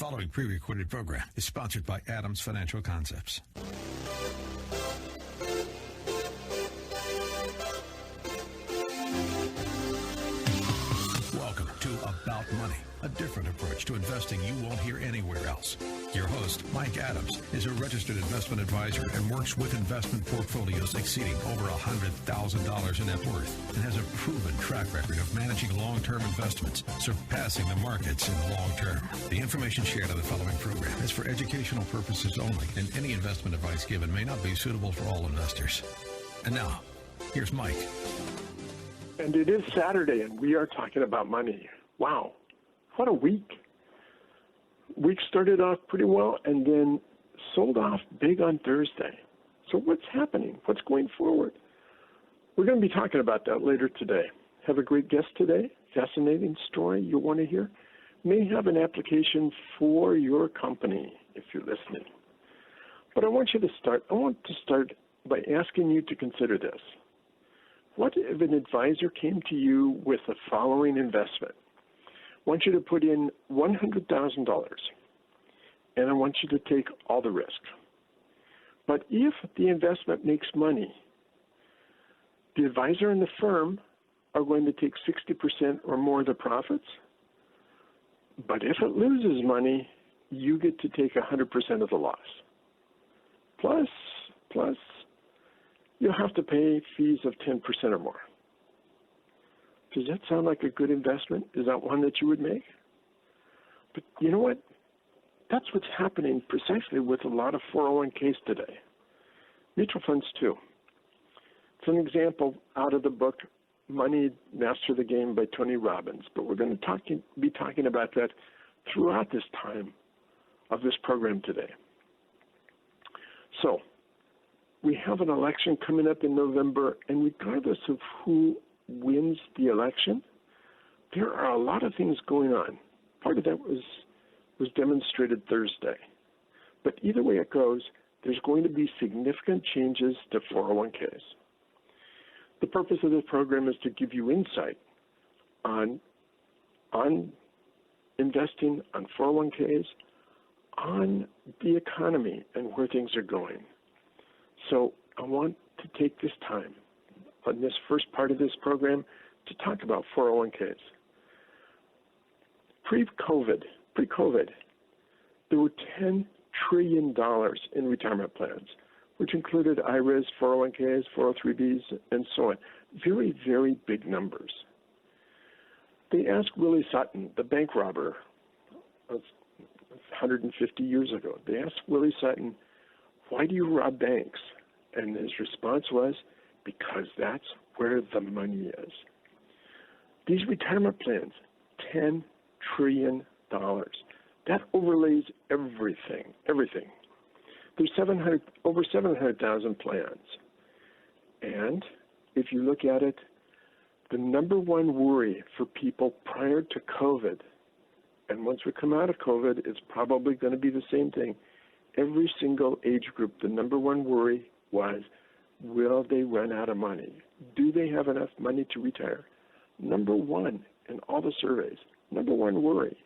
following pre-recorded program is sponsored by Adams Financial Concepts. Welcome to About Money, a different approach to investing you won't hear anywhere else. Your host, Mike Adams, is a registered investment advisor and works with investment portfolios exceeding over $100,000 in net worth and has a proven track record of managing long-term investments, surpassing the markets in the long term. The information shared on the following program is for educational purposes only, and any investment advice given may not be suitable for all investors. And now, here's Mike. And it is Saturday, and we are talking about money. Wow, what a week. Week started off pretty well and then sold off big on Thursday. So what's happening? What's going forward? We're going to be talking about that later today. Have a great guest today. Fascinating story you'll want to hear. May have an application for your company if you're listening. But I want to start by asking you to consider this. What if an advisor came to you with the following investment? I want you to put in $100,000, and I want you to take all the risk. But if the investment makes money, the advisor and the firm are going to take 60% or more of the profits. But if it loses money, you get to take 100% of the loss. Plus, you'll have to pay fees of 10% or more. Does that sound like a good investment? Is that one that you would make? But you know what? That's what's happening precisely with a lot of 401ks today. Mutual funds too. It's an example out of the book Money, Master the Game by Tony Robbins. But we're going to be talking about that throughout this time of this program today. So, we have an election coming up in November, and regardless of who wins the election, there are a lot of things going on. Part of that was demonstrated Thursday. But either way it goes, there's going to be significant changes to 401ks. The purpose of this program is to give you insight on investing, on 401ks, on the economy and where things are going. So I want to take this time on this first part of this program to talk about 401ks. Pre-COVID, there were $10 trillion in retirement plans, which included IRAs, 401ks, 403bs, and so on. Very, very big numbers. They asked Willie Sutton, the bank robber, 150 years ago, they asked Willie Sutton, why do you rob banks? And his response was, because that's where the money is. These retirement plans, $10 trillion. That overlays everything. There's over 700,000 plans. And if you look at it, the number one worry for people prior to COVID, and once we come out of COVID, it's probably going to be the same thing. Every single age group, the number one worry was, will they run out of money? Do they have enough money to retire? Number one in all the surveys, number one worry.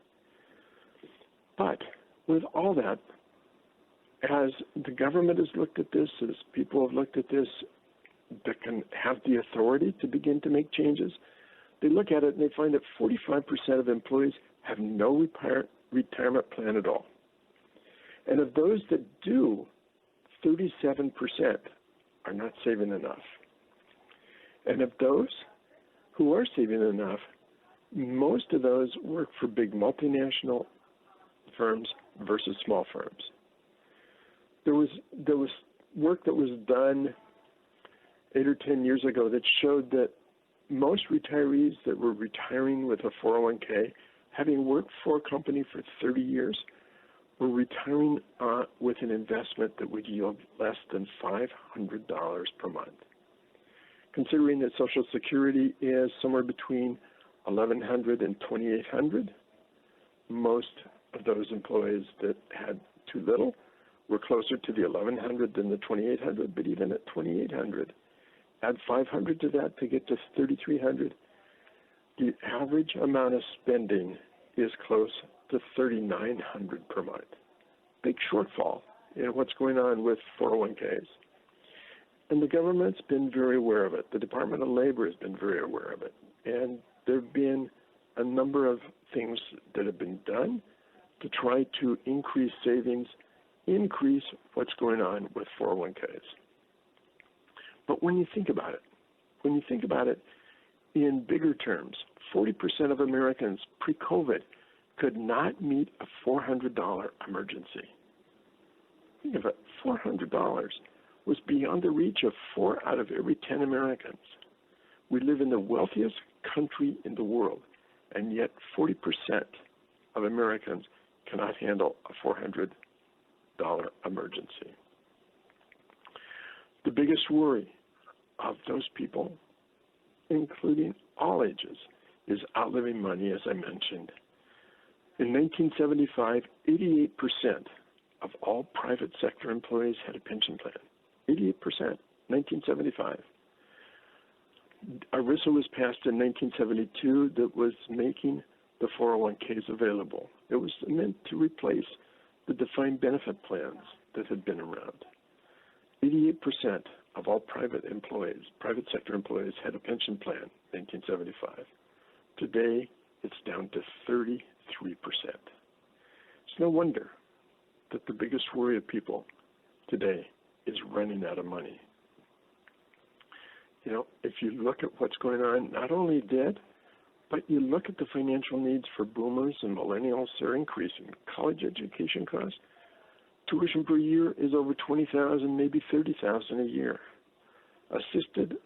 But with all that, as the government has looked at this, as people have looked at this that can have the authority to begin to make changes, they look at it and they find that 45% of employees have no retirement plan at all. And of those that do, 37% are not saving enough. And of those who are saving enough, most of those work for big multinational firms versus small firms. There was work that was done 8 or 10 years ago that showed that most retirees that were retiring with a 401k, having worked for a company for 30 years, were retiring with an investment that would yield less than $500 per month. Considering that Social Security is somewhere between $1,100 and $2,800, most of those employees that had too little were closer to the $1,100 than the $2,800, but even at $2,800, add $500 to that to get to $3,300, the average amount of spending is close to to $3,900 per month. Big shortfall in what's going on with 401ks. And the government's been very aware of it. The Department of Labor has been very aware of it. And there have been a number of things that have been done to try to increase savings, increase what's going on with 401ks. But when you think about it in bigger terms, 40% of Americans pre-COVID could not meet a $400 emergency. Think of it, $400 was beyond the reach of 4 out of every 10 Americans. We live in the wealthiest country in the world, and yet 40% of Americans cannot handle a $400 emergency. The biggest worry of those people, including all ages, is outliving money, as I mentioned. In 1975, 88% of all private sector employees had a pension plan. 88%, 1975. ERISA was passed in 1972 that was making the 401ks available. It was meant to replace the defined benefit plans that had been around. 88% of all private sector employees had a pension plan in 1975. Today, it's down to 33%. It's no wonder that the biggest worry of people today is running out of money. You know, if you look at what's going on, not only that, but you look at the financial needs for boomers and millennials, they're increasing. College education costs, tuition per year is over $20,000, maybe $30,000 a year. Assisted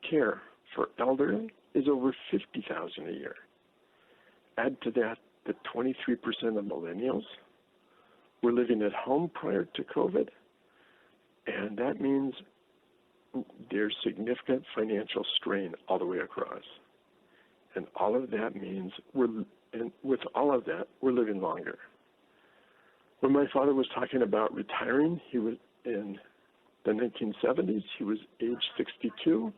care for elderly is over $50,000 a year. Add to that the 23% of millennials were living at home prior to COVID, and that means there's significant financial strain all the way across. And all of that means with all of that, we're living longer. When my father was talking about retiring, he was in the 1970s, he was age 62.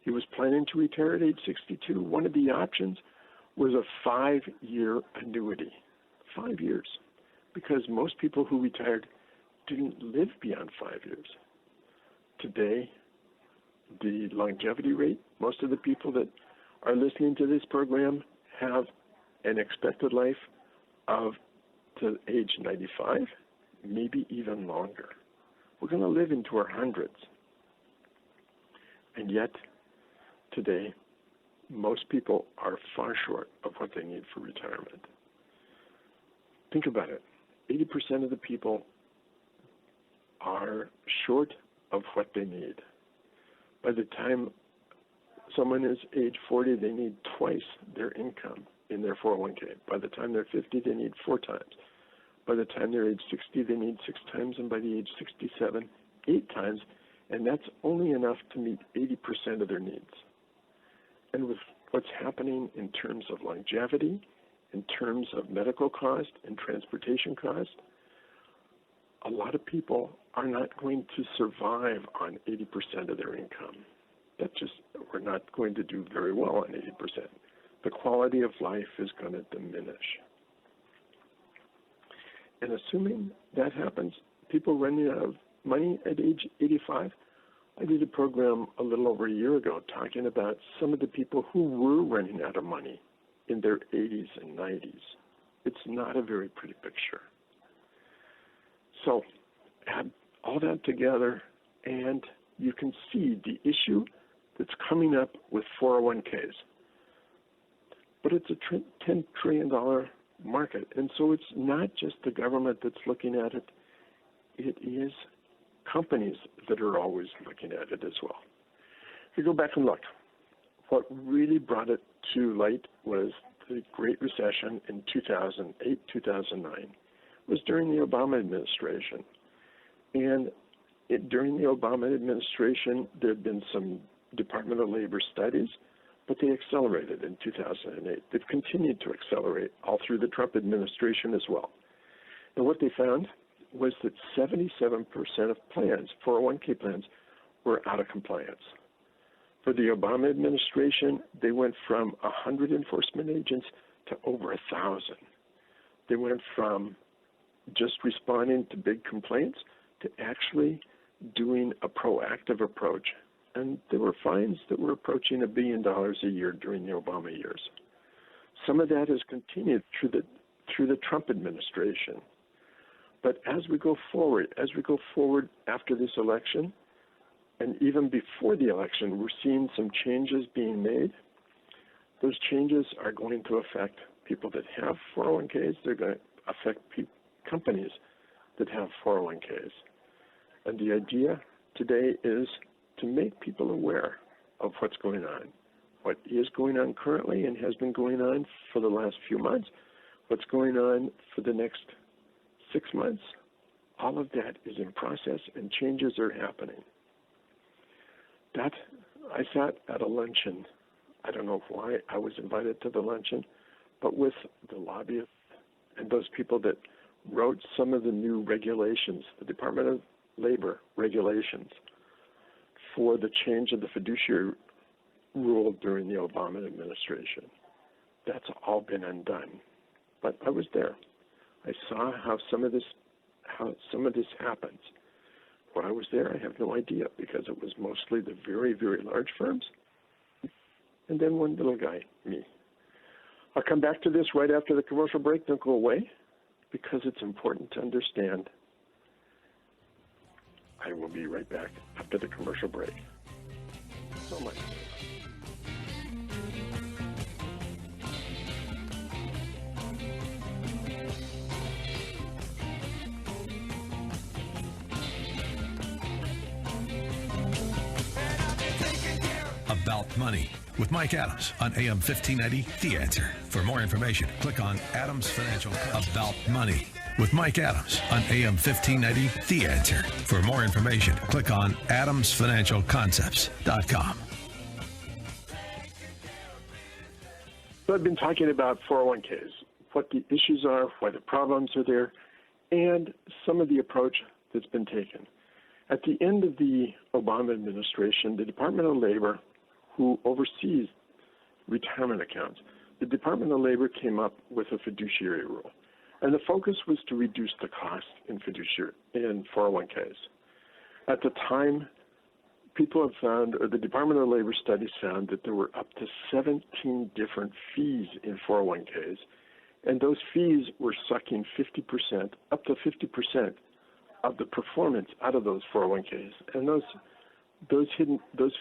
He was planning to retire at age 62. One of the options was a 5-year annuity. 5 years. Because most people who retired didn't live beyond 5 years. Today, the longevity rate, most of the people that are listening to this program have an expected life of to age 95, maybe even longer. We're going to live into our hundreds. And yet, today, most people are far short of what they need for retirement. Think about it. 80% of the people are short of what they need. By the time someone is age 40, they need twice their income in their 401k. By the time they're 50, they need 4 times. By the time they're age 60, they need 6 times, and by the age 67, 8 times, and that's only enough to meet 80% of their needs. And with what's happening in terms of longevity, in terms of medical cost and transportation cost, a lot of people are not going to survive on 80% of their income. We're not going to do very well on 80%. The quality of life is going to diminish. And assuming that happens, people running out of money at age 85, I did a program a little over a year ago talking about some of the people who were running out of money in their 80s and 90s. It's not a very pretty picture. So add all that together, and you can see the issue that's coming up with 401ks. But it's a $10 trillion market, and so it's not just the government that's looking at it. It is companies that are always looking at it as well. If you go back and look, what really brought it to light was the Great Recession in 2008, 2009. It was during the Obama administration. And during the Obama administration, there had been some Department of Labor studies, but they accelerated in 2008. They've continued to accelerate all through the Trump administration as well. And what they found was that 77% of plans, 401k plans, were out of compliance. For the Obama administration, they went from 100 enforcement agents to over 1,000. They went from just responding to big complaints to actually doing a proactive approach. And there were fines that were approaching $1 billion a year during the Obama years. Some of that has continued through the Trump administration. But as we go forward after this election, and even before the election, we're seeing some changes being made. Those changes are going to affect people that have 401ks. They're going to affect companies that have 401ks. And the idea today is to make people aware of what's going on, what is going on currently and has been going on for the last few months, what's going on for the next 6 months. All of that is in process and changes are happening. I sat at a luncheon. I don't know why I was invited to the luncheon, but with the lobbyists and those people that wrote some of the new regulations, the Department of Labor regulations for the change of the fiduciary rule during the Obama administration. That's all been undone. But I was there. I saw how some of this happens. When I was there, I have no idea because it was mostly the very, very large firms and then one little guy, me. I'll come back to this right after the commercial break. Don't go away because it's important to understand. I will be right back after the commercial break. So much. About Money with Mike Adams on AM 1590, The Answer. For more information, click on Adams Financial. About Money with Mike Adams on AM 1590, The Answer. For more information, click on adamsfinancialconcepts.com. So I've been talking about 401ks, what the issues are, why the problems are there, and some of the approach that's been taken. At the end of the Obama administration, the Department of Labor, who oversees retirement accounts, the Department of Labor came up with a fiduciary rule. And the focus was to reduce the cost in 401ks. At the time, people have found, or the Department of Labor studies found, that there were up to 17 different fees in 401ks, and those fees were sucking 50%, up to 50% of the performance out of those 401ks. And those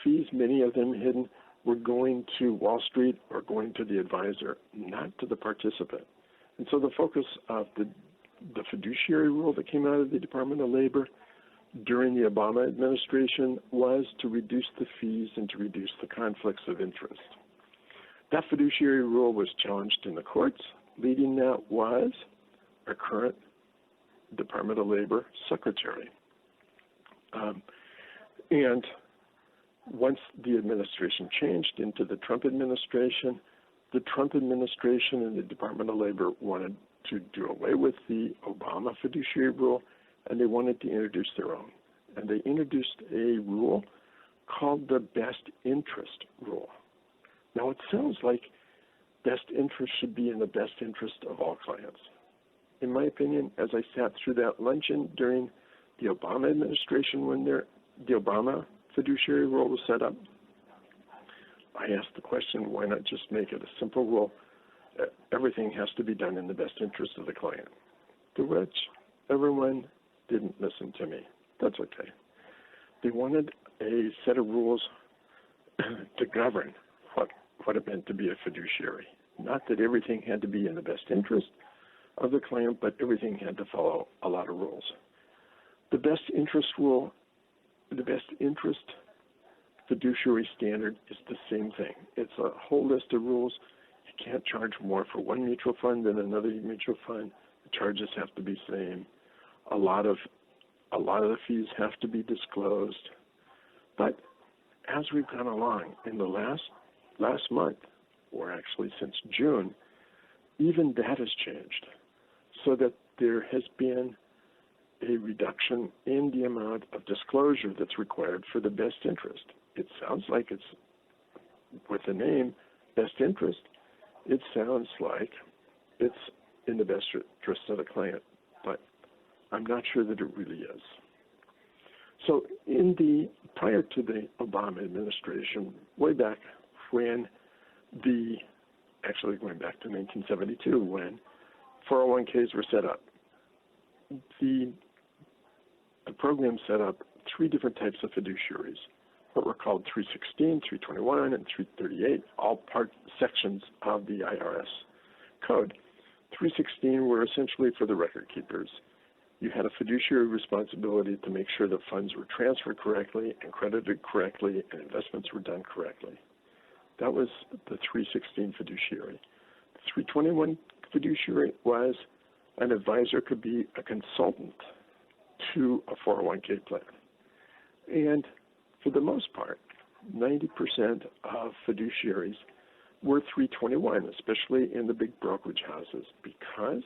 fees, many of them hidden, were going to Wall Street or going to the advisor, not to the participant. And so the focus of the fiduciary rule that came out of the Department of Labor during the Obama administration was to reduce the fees and to reduce the conflicts of interest. That fiduciary rule was challenged in the courts. Leading that was our current Department of Labor secretary. And once the administration changed into the Trump administration and the Department of Labor wanted to do away with the Obama fiduciary rule, and they wanted to introduce their own. And they introduced a rule called the best interest rule. Now, it sounds like best interest should be in the best interest of all clients. In my opinion, as I sat through that luncheon during the Obama administration when the Obama fiduciary rule was set up, I asked the question, why not just make it a simple rule? Everything has to be done in the best interest of the client. To which everyone didn't listen to me. That's okay. They wanted a set of rules to govern what it meant to be a fiduciary. Not that everything had to be in the best interest of the client, but everything had to follow a lot of rules. The best interest rule, the best interest fiduciary standard is the same thing. It's a whole list of rules. You can't charge more for one mutual fund than another mutual fund. The charges have to be same. A lot of the fees have to be disclosed. But as we've gone along in the last month, or actually since June, even that has changed, so that there has been a reduction in the amount of disclosure that's required for the best interest. It sounds like it's, with the name best interest, it sounds like it's in the best interest of the client, but I'm not sure that it really is. So prior to the Obama administration, way back when actually going back to 1972, when 401ks were set up, the program set up three different types of fiduciaries, what were called 316, 321, and 338, all sections of the IRS code. 316 were essentially for the record keepers. You had a fiduciary responsibility to make sure that funds were transferred correctly and credited correctly and investments were done correctly. That was the 316 fiduciary. The 321 fiduciary was an advisor could be a consultant to a 401k plan. And for the most part, 90% of fiduciaries were 321, especially in the big brokerage houses, because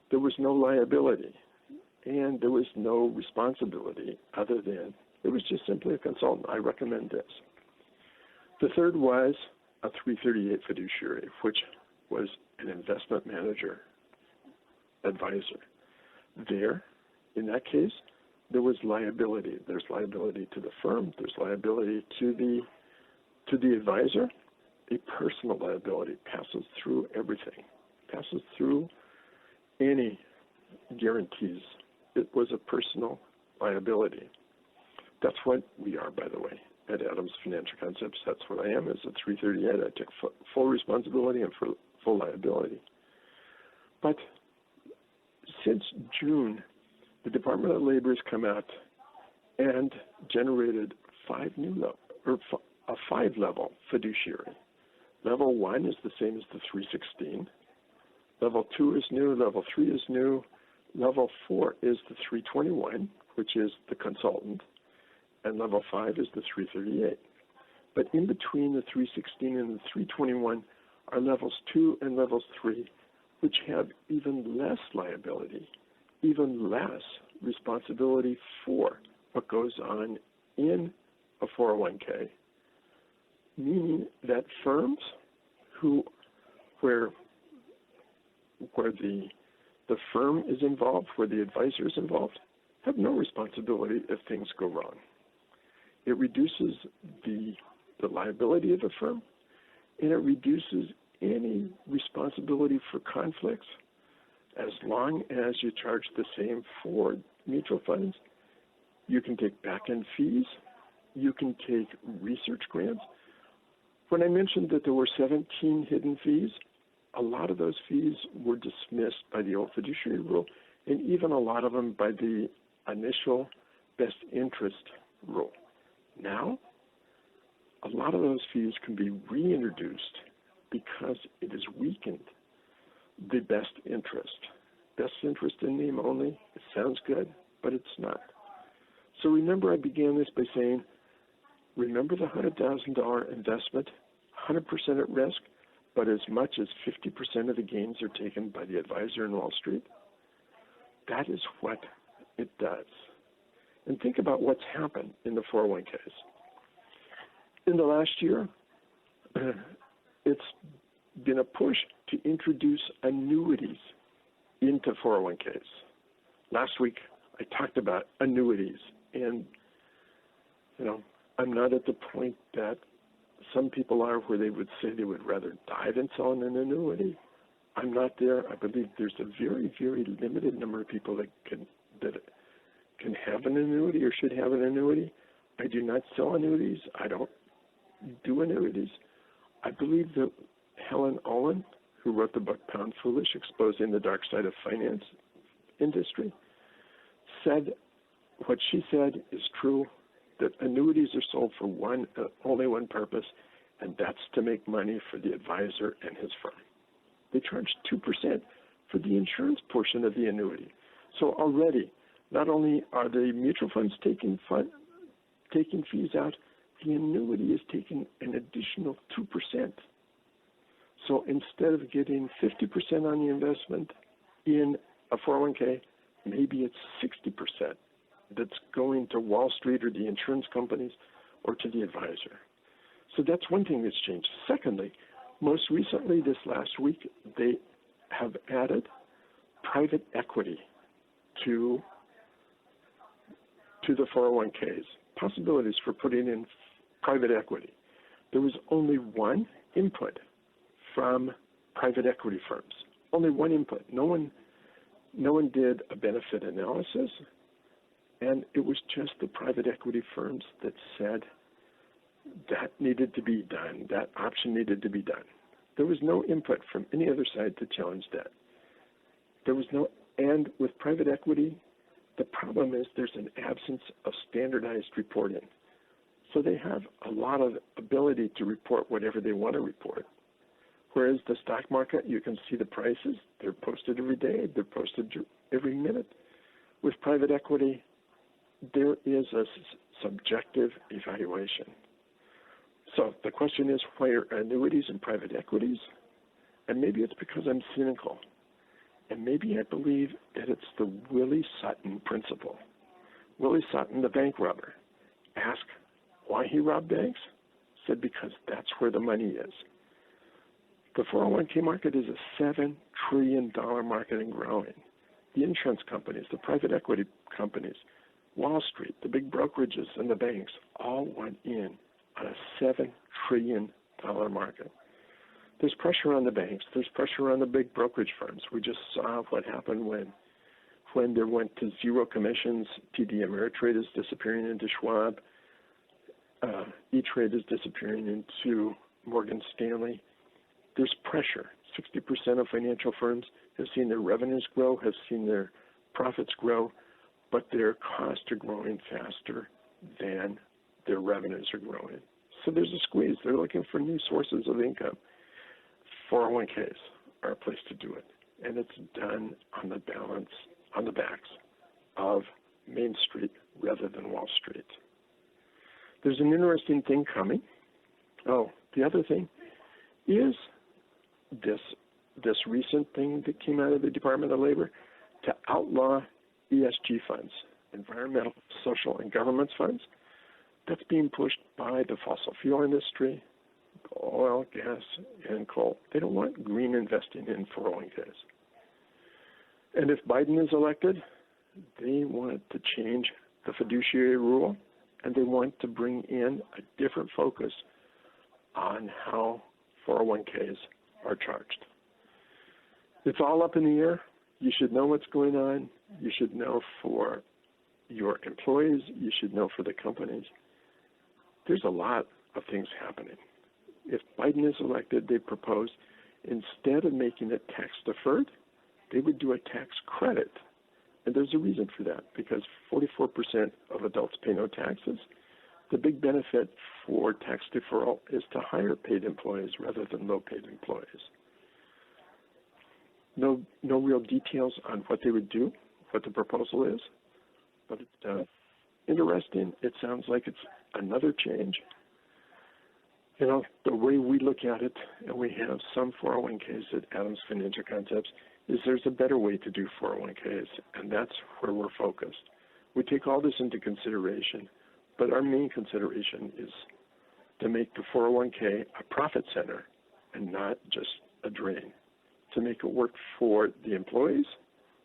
there was no liability and there was no responsibility other than it was just simply a consultant. I recommend this. The third was a 338 fiduciary, which was an investment manager advisor. There, in that case, there was liability. There's liability to the firm. There's liability to the advisor. A personal liability passes through everything, passes through any guarantees. It was a personal liability. That's what we are, by the way, at Adams Financial Concepts. That's what I am as a 338. I take full responsibility and full liability. But since June, the Department of Labor has come out and generated a five-level fiduciary. Level 1 is the same as the 316. Level 2 is new. Level 3 is new. Level 4 is the 321, which is the consultant. And level 5 is the 338. But in between the 316 and the 321 are levels 2 and levels 3, which have even less liability, even less responsibility for what goes on in a 401k, meaning that firms where the firm is involved, where the advisor is involved, have no responsibility if things go wrong. It reduces the liability of the firm, and it reduces any responsibility for conflicts. As long as you charge the same for mutual funds, you can take back-end fees, you can take research grants. When I mentioned that there were 17 hidden fees, a lot of those fees were dismissed by the old fiduciary rule, and even a lot of them by the initial best interest rule. Now, a lot of those fees can be reintroduced because it has weakened the best interest. Best interest in name only, it sounds good, but it's not. So remember, I began this by saying, remember the $100,000 investment, 100% at risk, but as much as 50% of the gains are taken by the advisor in Wall Street? That is what it does. And think about what's happened in the 401ks. In the last year, it's been a push to introduce annuities into 401ks. Last week, I talked about annuities, and I'm not at the point that some people are where they would say they would rather die than sell an annuity. I'm not there. I believe there's a very, very limited number of people that can have an annuity or should have an annuity. I do not sell annuities. I don't do annuities. I believe that Helen Owen, who wrote the book Pound Foolish, Exposing the Dark Side of Finance Industry, said what she said is true, that annuities are sold for only one purpose, and that's to make money for the advisor and his firm. They charge 2% for the insurance portion of the annuity. So already, not only are the mutual funds taking fees out, the annuity is taking an additional 2%. So instead of getting 50% on the investment in a 401k, maybe it's 60% that's going to Wall Street or the insurance companies or to the advisor. So that's one thing that's changed. Secondly, most recently this last week, they have added private equity to the 401ks, possibilities for putting in private equity. There was only one input from private equity firms. Only one input. No one did a benefit analysis, and it was just the private equity firms that said that needed to be done, that option needed to be done. There was no input from any other side to challenge that. And with private equity, the problem is there's an absence of standardized reporting. So they have a lot of ability to report whatever they want to report. Whereas the stock market, you can see the prices. They're posted every day. They're posted every minute. With private equity, there is a subjective evaluation. So the question is, why are annuities and private equities? And maybe it's because I'm cynical. And maybe I believe that it's the Willie Sutton principle. Willie Sutton, the bank robber, asked why he robbed banks, said because that's where the money is. The 401k market is a $7 trillion market and growing. The insurance companies, the private equity companies, Wall Street, the big brokerages, and the banks all went in on a $7 trillion market. There's pressure on the banks. There's pressure on the big brokerage firms. We just saw what happened when there went to zero commissions. TD Ameritrade is disappearing into Schwab. E-Trade is disappearing into Morgan Stanley. There's pressure. 60% of financial firms have seen their revenues grow, have seen their profits grow, but their costs are growing faster than their revenues are growing. So there's a squeeze. They're looking for new sources of income. 401ks are a place to do it. And it's done on the backs of Main Street rather than Wall Street. There's an interesting thing coming. The other thing is this recent thing that came out of the Department of Labor to outlaw ESG funds, environmental, social, and governance funds. That's being pushed by the fossil fuel industry, oil, gas, and coal. They don't want green investing in 401ks. And if Biden is elected, they want to change the fiduciary rule, and they want to bring in a different focus on how 401ks are charged. It's all up in the air. You should know what's going on. You should know for your employees. You should know for the companies. There's a lot of things happening. If Biden is elected, they propose instead of making it tax deferred, they would do a tax credit. And there's a reason for that, because 44% of adults pay no taxes. The big benefit for tax deferral is to higher paid employees rather than low paid employees. No real details on what they would do, what the proposal is, but it's interesting. It sounds like it's another change. You know, the way we look at it, and we have some 401ks at Adams Financial Concepts, is there's a better way to do 401ks, and that's where we're focused. We take all this into consideration, but our main consideration is to make the 401k a profit center and not just a drain, to make it work for the employees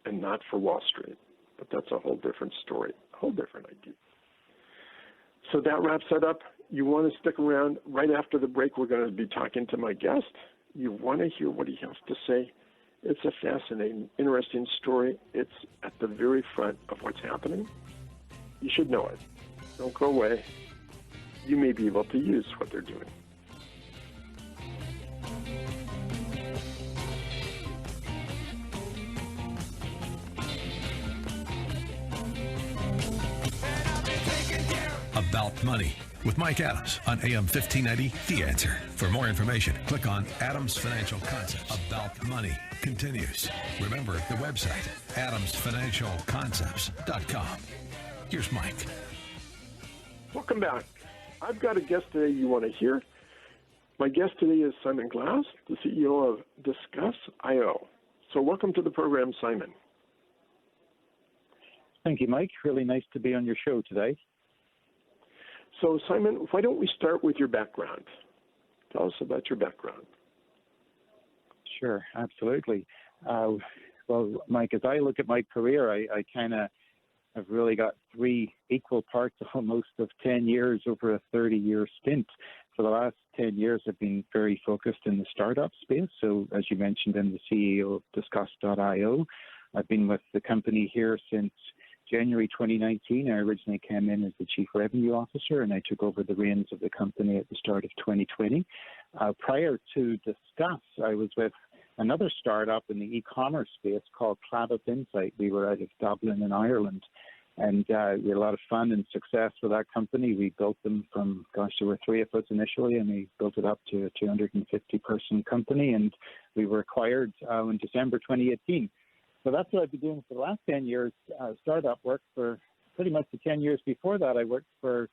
and not for Wall Street. But that's a whole different story, a whole different idea. So that wraps it up. You want to stick around. Right after the break, we're going to be talking to my guest. You want to hear what he has to say. It's a fascinating, interesting story. It's at the very front of what's happening. You should know it. Don't go away. You may be able to use what they're doing. About Money with Mike Adams on AM 1590, The Answer. For more information, click on Adams Financial Concepts. About Money continues. Remember the website, adamsfinancialconcepts.com. Here's Mike. Welcome back. I've got a guest today you want to hear. My guest today is Simon Glass, the CEO of Discuss.io. So welcome to the program, Simon. Thank you, Mike. Really nice to be on your show today. So, Simon, why don't we start with your background? Tell us about your background. Sure, absolutely. Well, Mike, as I look at my career, I kind of have really got three equal parts almost of 10 years over a 30-year stint. For the last 10 years, I've been very focused in the startup space. So as you mentioned, I'm the CEO of Discuss.io. I've been with the company here since January 2019. I originally came in as the Chief Revenue Officer, and I took over the reins of the company at the start of 2020. Prior to Discuss, I was with another startup in the e-commerce space called Clavis Insight. We were out of Dublin in Ireland, and we had a lot of fun and success with that company. We built them from, there were three of us initially, and we built it up to a 250-person company, and we were acquired in December 2018. So that's what I've been doing for the last 10 years, startup work. For pretty much the 10 years before that, I worked for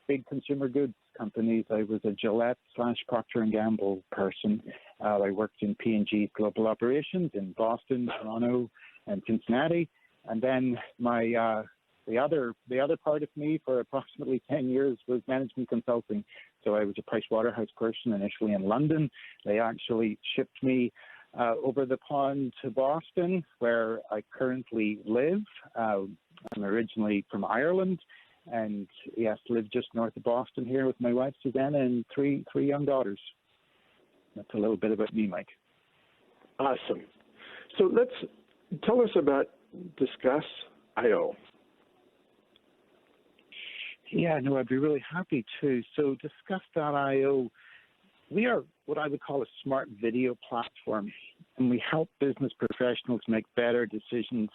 big consumer goods companies. I was a Gillette/Procter & Gamble person. I worked in P&G's global operations in Boston, Toronto, and Cincinnati. And then the other part of me for approximately 10 years was management consulting. So I was a Pricewaterhouse person initially in London. They actually shipped me over the pond to Boston, where I currently live. I'm originally from Ireland, and yes, live just north of Boston here with my wife Susanna and three young daughters. That's a little bit about me, Mike. Awesome. So tell us about Discuss.io. Yeah, no, I'd be really happy to. So Discuss.io, we are what I would call a smart video platform, and we help business professionals make better decisions.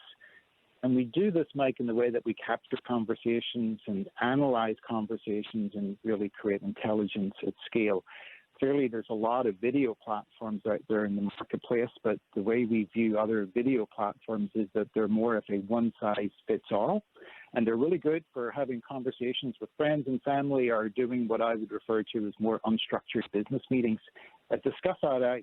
And we do this, Mike, in the way that we capture conversations and analyze conversations and really create intelligence at scale. Clearly, there's a lot of video platforms out there in the marketplace, but the way we view other video platforms is that they're more of a one-size-fits-all. And they're really good for having conversations with friends and family, or doing what I would refer to as more unstructured business meetings. At Discuss.io,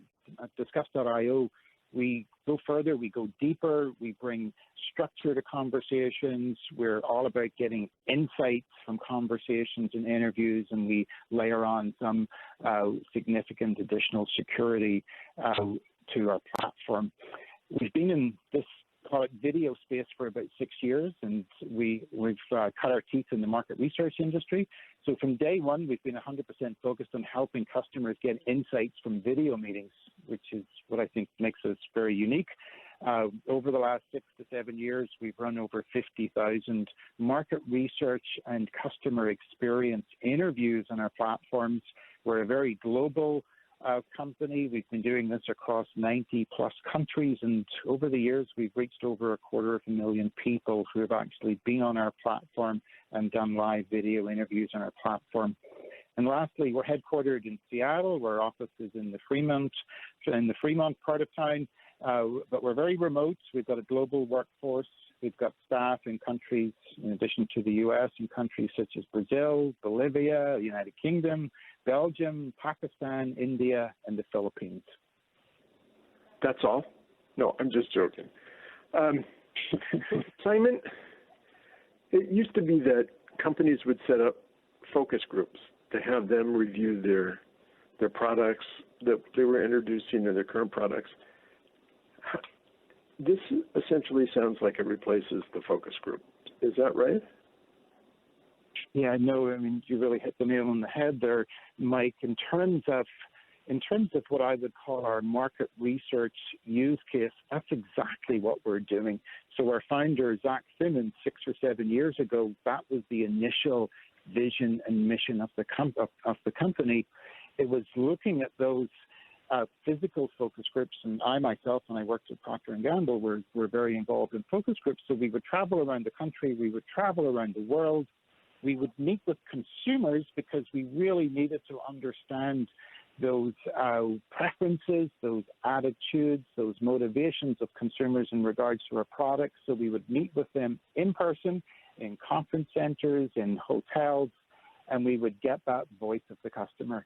we go further, we go deeper, we bring structure to conversations. We're all about getting insights from conversations and interviews, and we layer on some significant additional security to our platform. We've been in this video space for about 6 years, and we've cut our teeth in the market research industry. So from day one, we've been 100% focused on helping customers get insights from video meetings, which is what I think makes us very unique. Over the last 6 to 7 years, we've run over 50,000 market research and customer experience interviews on our platforms. We're a very global company. We've been doing this across 90 plus countries, and over the years we've reached over 250,000 people who have actually been on our platform and done live video interviews on our platform. And lastly, we're headquartered in Seattle. Our office is in the Fremont part of town, but we're very remote. We've got a global workforce. We've got staff in countries, in addition to the U.S., in countries such as Brazil, Bolivia, United Kingdom, Belgium, Pakistan, India, and the Philippines. That's all? No, I'm just joking. Simon, it used to be that companies would set up focus groups to have them review their products that they were introducing or their current products. This essentially sounds like it replaces the focus group. Is that right? Yeah, no, I mean, you really hit the nail on the head there, Mike. In terms of what I would call our market research use case, that's exactly what we're doing. So our founder, Zach Simmons, 6 or 7 years ago, that was the initial vision and mission of the company. It was looking at those physical focus groups, and I myself, when I worked at Procter & Gamble, were very involved in focus groups. So we would travel around the country, we would travel around the world, we would meet with consumers because we really needed to understand those preferences, those attitudes, those motivations of consumers in regards to our products. So we would meet with them in person, in conference centers, in hotels, and we would get that voice of the customer.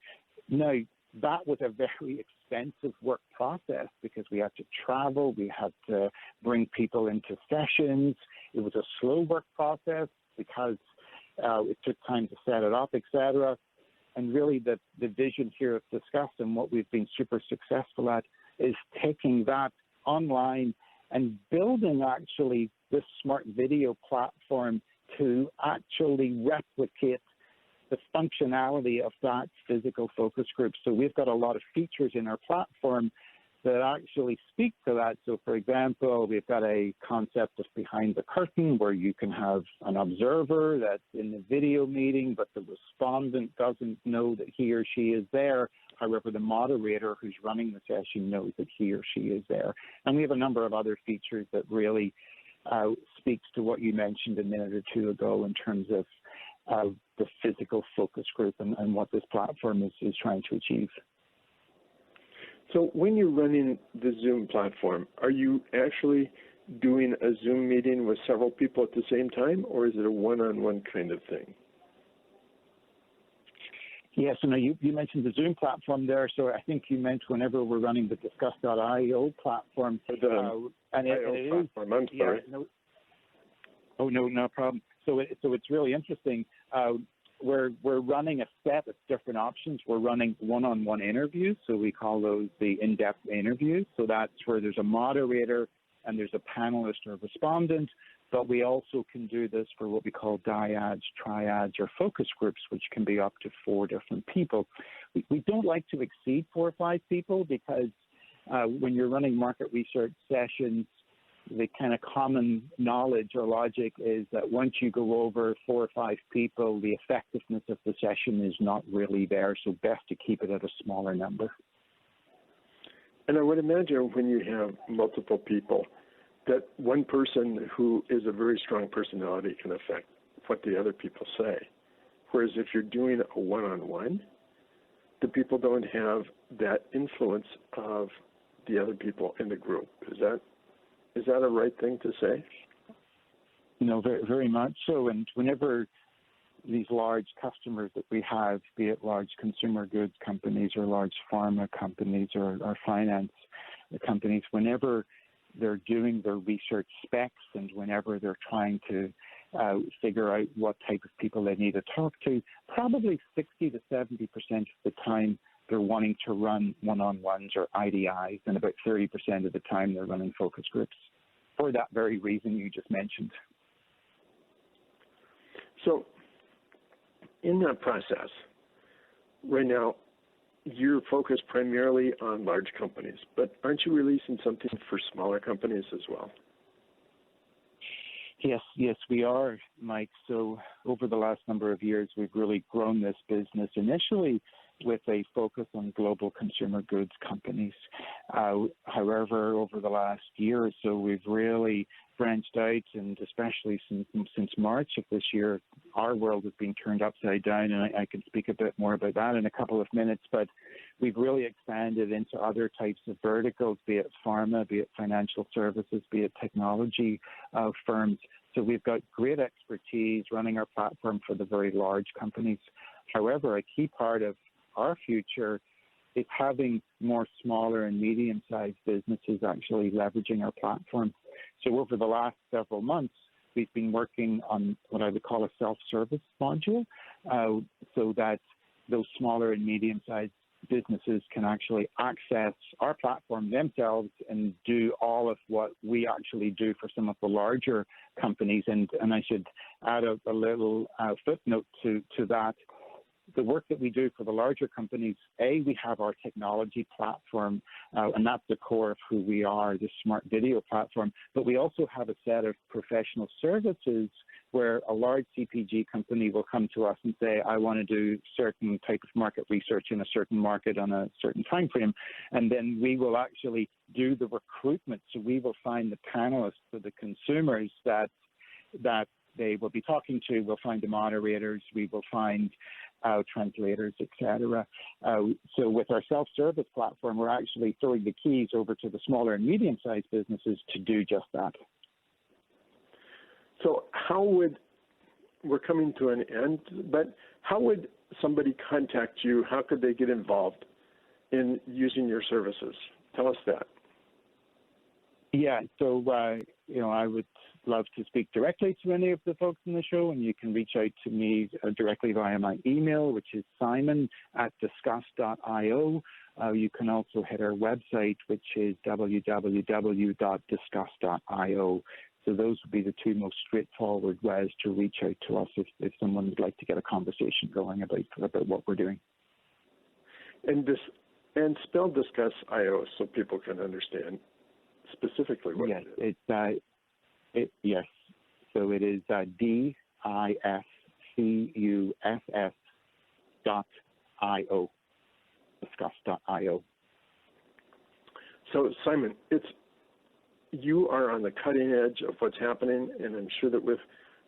Now, that was a very expensive work process because we had to travel, we had to bring people into sessions. It was a slow work process because it took time to set it up, etc. And really the vision here of Discuss and what we've been super successful at is taking that online and building actually this smart video platform to actually replicate the functionality of that physical focus group. So we've got a lot of features in our platform that actually speak to that. So for example, we've got a concept of behind the curtain where you can have an observer that's in the video meeting, but the respondent doesn't know that he or she is there. However, the moderator who's running the session knows that he or she is there. And we have a number of other features that really speaks to what you mentioned a minute or two ago in terms of the physical focus group and what this platform is trying to achieve. So when you're running the Zoom platform, are you actually doing a Zoom meeting with several people at the same time, or is it a one-on-one kind of thing? Yes, so you mentioned the Zoom platform there, so I think you meant whenever we're running the Discuss.io platform. And it platform. I'm sorry. No problem. So it's really interesting. We're running a set of different options. We're running one-on-one interviews, so we call those the in-depth interviews. So that's where there's a moderator and there's a panelist or a respondent, but we also can do this for what we call dyads, triads, or focus groups, which can be up to 4 different people. We don't like to exceed 4 or 5 people because when you're running market research sessions, the kind of common knowledge or logic is that once you go over 4 or 5 people, the effectiveness of the session is not really there, so best to keep it at a smaller number. And I would imagine when you have multiple people, that one person who is a very strong personality can affect what the other people say. Whereas if you're doing a one-on-one, the people don't have that influence of the other people in the group. Is that a right thing to say? No, very, very much so. And whenever these large customers that we have, be it large consumer goods companies or large pharma companies or finance companies, whenever they're doing their research specs and whenever they're trying to figure out what type of people they need to talk to, probably 60 to 70% of the time they're wanting to run one-on-ones or IDIs, and about 30% of the time they're running focus groups for that very reason you just mentioned. So in that process, right now, you're focused primarily on large companies, but aren't you releasing something for smaller companies as well? Yes, we are, Mike. So over the last number of years, we've really grown this business initially with a focus on global consumer goods companies. However, over the last year or so, we've really branched out, and especially since March of this year, our world has been turned upside down, and I can speak a bit more about that in a couple of minutes, but we've really expanded into other types of verticals, be it pharma, be it financial services, be it technology firms. So we've got great expertise running our platform for the very large companies. However, a key part of our future is having more smaller and medium-sized businesses actually leveraging our platform. So over the last several months, we've been working on what I would call a self-service module, so that those smaller and medium-sized businesses can actually access our platform themselves and do all of what we actually do for some of the larger companies. And I should add a little footnote to that. The work that we do for the larger companies, we have our technology platform, and that's the core of who we are, the smart video platform. But we also have a set of professional services where a large CPG company will come to us and say, I want to do certain type of market research in a certain market on a certain time frame. And then we will actually do the recruitment. So we will find the panelists for the consumers that they will be talking to. We'll find the moderators. We will find translators, etc. So with our self-service platform, we're actually throwing the keys over to the smaller and medium-sized businesses to do just that. So we're coming to an end, but how would somebody contact you? How could they get involved in using your services? Tell us that. Yeah, so I would love to speak directly to any of the folks in the show, and you can reach out to me directly via my email, which is simon@discuss.io. You can also hit our website, which is www.discuss.io. So those would be the two most straightforward ways to reach out to us if someone would like to get a conversation going about what we're doing. And spell Discuss.io so people can understand specifically what it is. Yes. So it is DISCUSS.io. Discuss.io. So Simon, you are on the cutting edge of what's happening, and I'm sure that with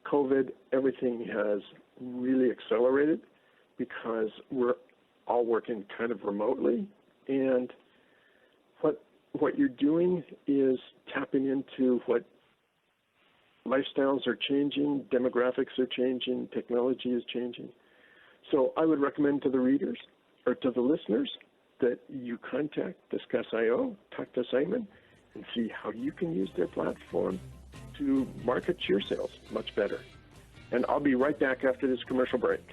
COVID, everything has really accelerated because we're all working kind of remotely. And what you're doing is tapping into what lifestyles are changing, demographics are changing, technology is changing. So I would recommend to the readers or to the listeners that you contact Discuss.io, talk to Simon, and see how you can use their platform to market your sales much better. And I'll be right back after this commercial break.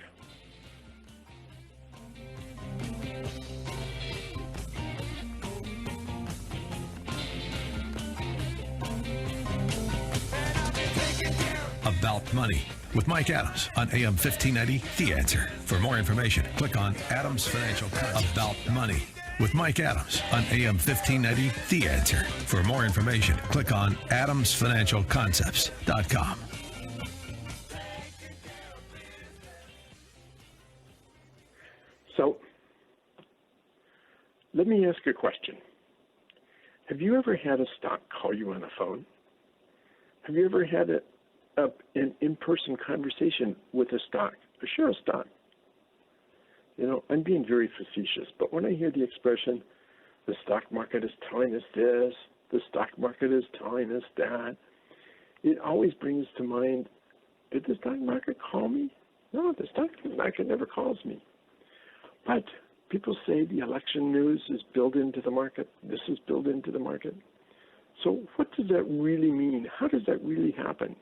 About Money with Mike Adams on AM 1590, The Answer. For more information, click on Adams Financial Concepts. About Money with Mike Adams on AM 1590, The Answer. For more information, click on adamsfinancialconcepts.com. So, let me ask you a question. Have you ever had a stock call you on the phone? Have you ever had an in-person conversation with a stock, a share of stock? You know, I'm being very facetious, but when I hear the expression, the stock market is telling us this, the stock market is telling us that, it always brings to mind, did the stock market call me? No, the stock market never calls me. But people say the election news is built into the market, this is built into the market. So what does that really mean? How does that really happen?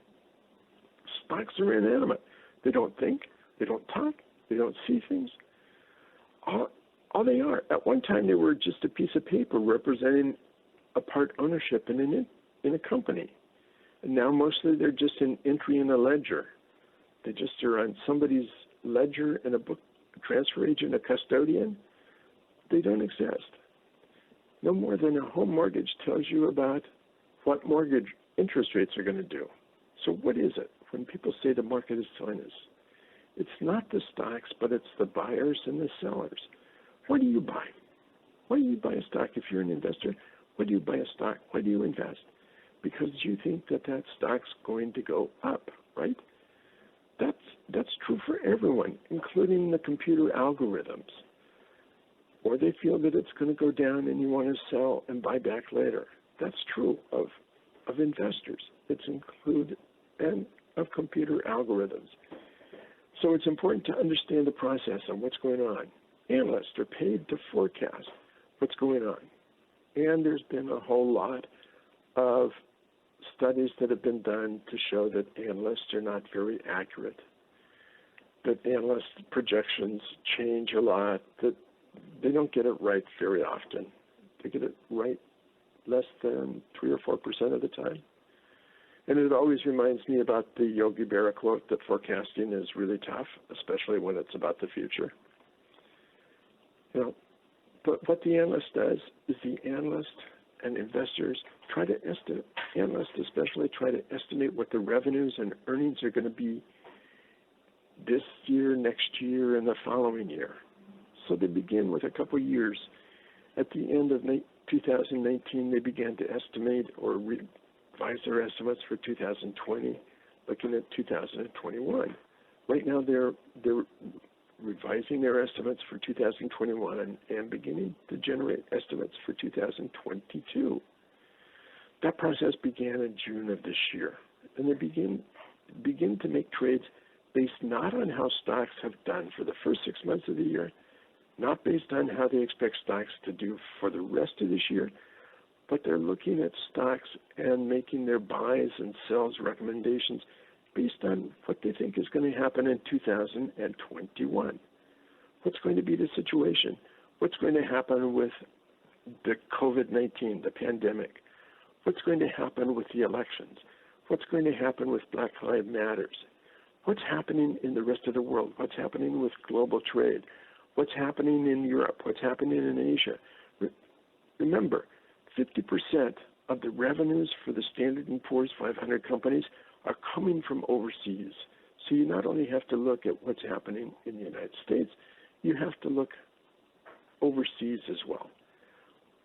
Stocks are inanimate. They don't think, they don't talk, they don't see things. All they are. At one time, they were just a piece of paper representing a part ownership in a company. And now mostly they're just an entry in a ledger. They just are on somebody's ledger in a book, a transfer agent, a custodian. They don't exist. No more than a home mortgage tells you about what mortgage interest rates are going to do. So what is it when people say the market is telling us? It's not the stocks, but it's the buyers and the sellers. What do you buy? Why do you buy a stock if you're an investor? Why do you buy a stock? Why do you invest? Because you think that stock's going to go up, right? That's true for everyone, including the computer algorithms. Or they feel that it's going to go down and you want to sell and buy back later. That's true of investors. It's included and of computer algorithms. So it's important to understand the process and what's going on. Analysts are paid to forecast what's going on. And there's been a whole lot of studies that have been done to show that analysts are not very accurate, that analyst projections change a lot, that they don't get it right very often. They get it right less than 3 or 4% of the time. And it always reminds me about the Yogi Berra quote that forecasting is really tough, especially when it's about the future. You know, but what the analyst does is the analyst and investors try to estimate, analysts especially try to estimate what the revenues and earnings are going to be this year, next year, and the following year. So they begin with a couple years. At the end of 2019, they began to estimate or revise their estimates for 2020, looking at 2021. Right now, they're revising their estimates for 2021 and beginning to generate estimates for 2022. That process began in June of this year, and they begin to make trades based not on how stocks have done for the first 6 months of the year, not based on how they expect stocks to do for the rest of this year, but they're looking at stocks and making their buys and sells recommendations based on what they think is going to happen in 2021. What's going to be the situation? What's going to happen with the COVID-19, the pandemic? What's going to happen with the elections? What's going to happen with Black Lives Matters? What's happening in the rest of the world? What's happening with global trade? What's happening in Europe? What's happening in Asia? Remember, 50% of the revenues for the Standard & Poor's 500 companies are coming from overseas. So you not only have to look at what's happening in the United States, you have to look overseas as well.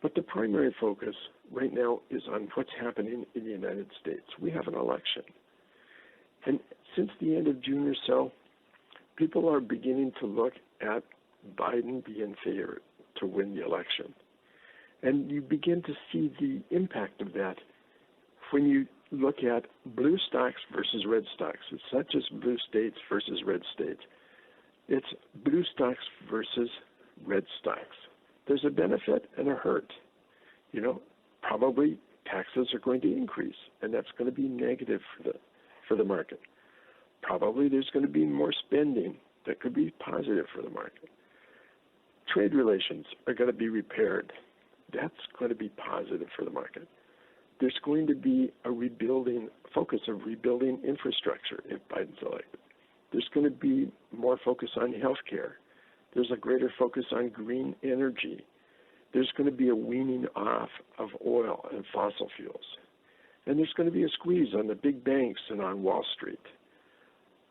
But the primary focus right now is on what's happening in the United States. We have an election. And since the end of June or so, people are beginning to look at Biden being favored to win the election. And you begin to see the impact of that when you look at blue stocks versus red stocks. It's not just blue states versus red states. It's blue stocks versus red stocks. There's a benefit and a hurt. Probably taxes are going to increase, and that's going to be negative for the market. Probably there's going to be more spending that could be positive for the market. Trade relations are going to be repaired. That's going to be positive for the market. There's going to be a focus of rebuilding infrastructure if Biden's elected. There's going to be more focus on healthcare. There's a greater focus on green energy. There's going to be a weaning off of oil and fossil fuels. And there's going to be a squeeze on the big banks and on Wall Street.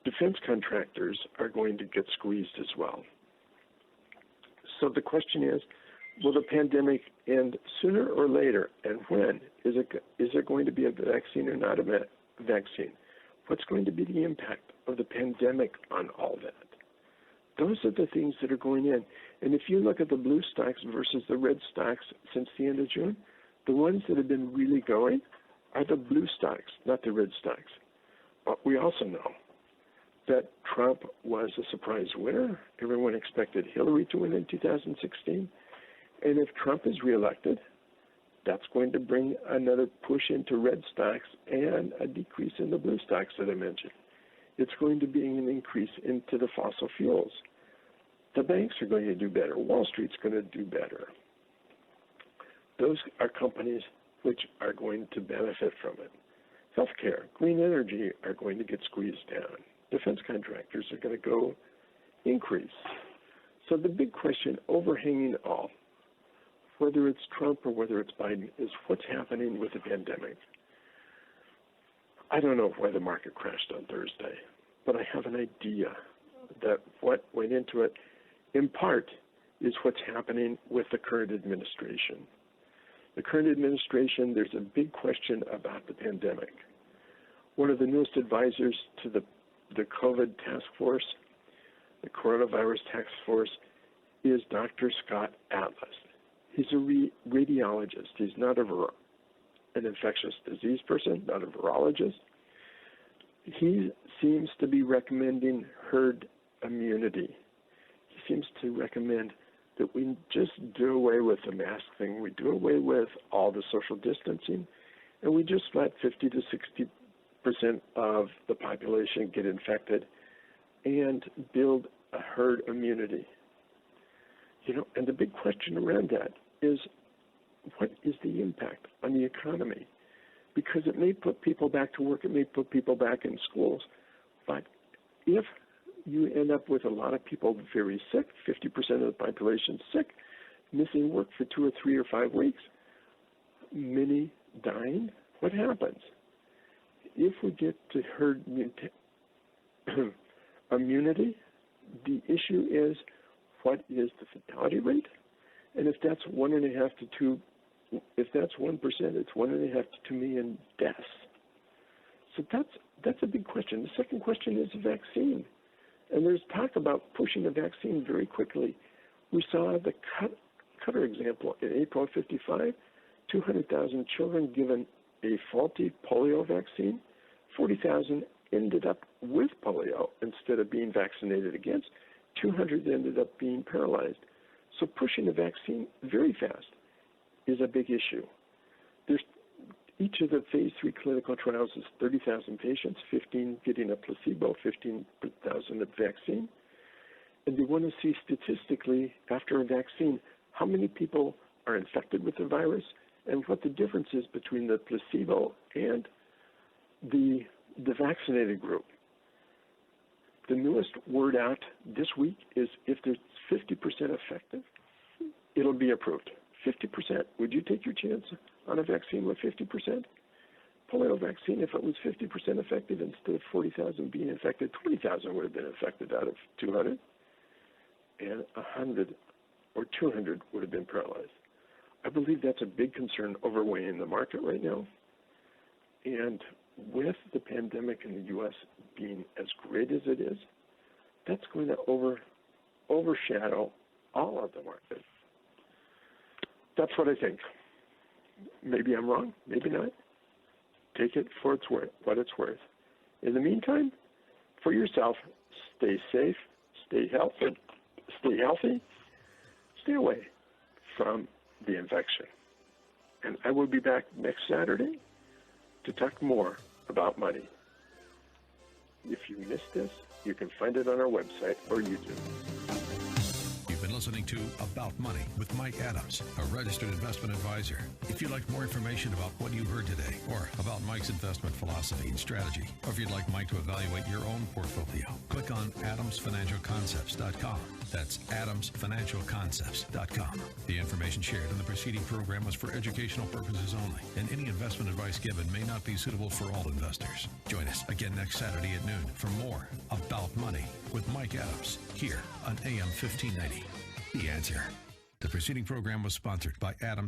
Defense contractors are going to get squeezed as well. So the question is, will the pandemic end sooner or later, and when? Is there going to be a vaccine or not a vaccine? What's going to be the impact of the pandemic on all that? Those are the things that are going in. And if you look at the blue stocks versus the red stocks since the end of June, the ones that have been really going are the blue stocks, not the red stocks. But we also know that Trump was a surprise winner. Everyone expected Hillary to win in 2016. And if Trump is reelected, that's going to bring another push into red stocks and a decrease in the blue stocks that I mentioned. It's going to be an increase into the fossil fuels. The banks are going to do better. Wall Street's going to do better. Those are companies which are going to benefit from it. Healthcare, green energy are going to get squeezed down. Defense contractors are going to go increase. So the big question overhanging all, whether it's Trump or whether it's Biden, is what's happening with the pandemic. I don't know why the market crashed on Thursday, but I have an idea that what went into it, in part, is what's happening with the current administration. The current administration, there's a big question about the pandemic. One of the newest advisors to the COVID task force, the coronavirus task force, is Dr. Scott Atlas. He's a radiologist. He's not an infectious disease person, not a virologist. He seems to be recommending herd immunity. He seems to recommend that we just do away with the mask thing, we do away with all the social distancing, and we just let 50 to 60% of the population get infected and build a herd immunity. And the big question around that is, what is the impact on the economy? Because it may put people back to work, it may put people back in schools, but if you end up with a lot of people very sick, 50% of the population sick, missing work for 2 or 3 or 5 weeks, many dying, what happens? If we get to herd immunity, the issue is, what is the fatality rate? And if that's 1.5 to 2, if that's 1%, it's 1.5 to 2 million deaths. So that's a big question. The second question is the vaccine. And there's talk about pushing the vaccine very quickly. We saw the Qatar example in April of 55, 200,000 children given a faulty polio vaccine. 40,000 ended up with polio instead of being vaccinated against. 200 ended up being paralyzed. So pushing the vaccine very fast is a big issue. each of the phase 3 clinical trials is 30,000 patients, 15 getting a placebo, 15,000 a vaccine. And they want to see statistically after a vaccine how many people are infected with the virus and what the difference is between the placebo and the vaccinated group. The newest word out this week is if there's 50% effective, it'll be approved. 50%. Would you take your chance on a vaccine with 50%? Polio vaccine, if it was 50% effective, instead of 40,000 being infected, 20,000 would have been infected out of 200, and 100 or 200 would have been paralyzed. I believe that's a big concern overweighing the market right now. And with the pandemic in the U.S. being as great as it is, that's going to overshadow all of the market. That's what I think. Maybe I'm wrong, maybe not. Take it for what it's worth. In the meantime, for yourself, stay safe, stay healthy, stay away from the infection. And I will be back next Saturday to talk more about money. If you missed this, you can find it on our website or YouTube. You've been listening to About Money with Mike Adams, a registered investment advisor. If you'd like more information about what you heard today, or about Mike's investment philosophy and strategy, or if you'd like Mike to evaluate your own portfolio, click on adamsfinancialconcepts.com. That's adamsfinancialconcepts.com. The information shared in the preceding program was for educational purposes only, and any investment advice given may not be suitable for all investors. Join us again next Saturday at noon for more About Money with Mike Adams, here on AM 1590. The Answer. The preceding program was sponsored by Adams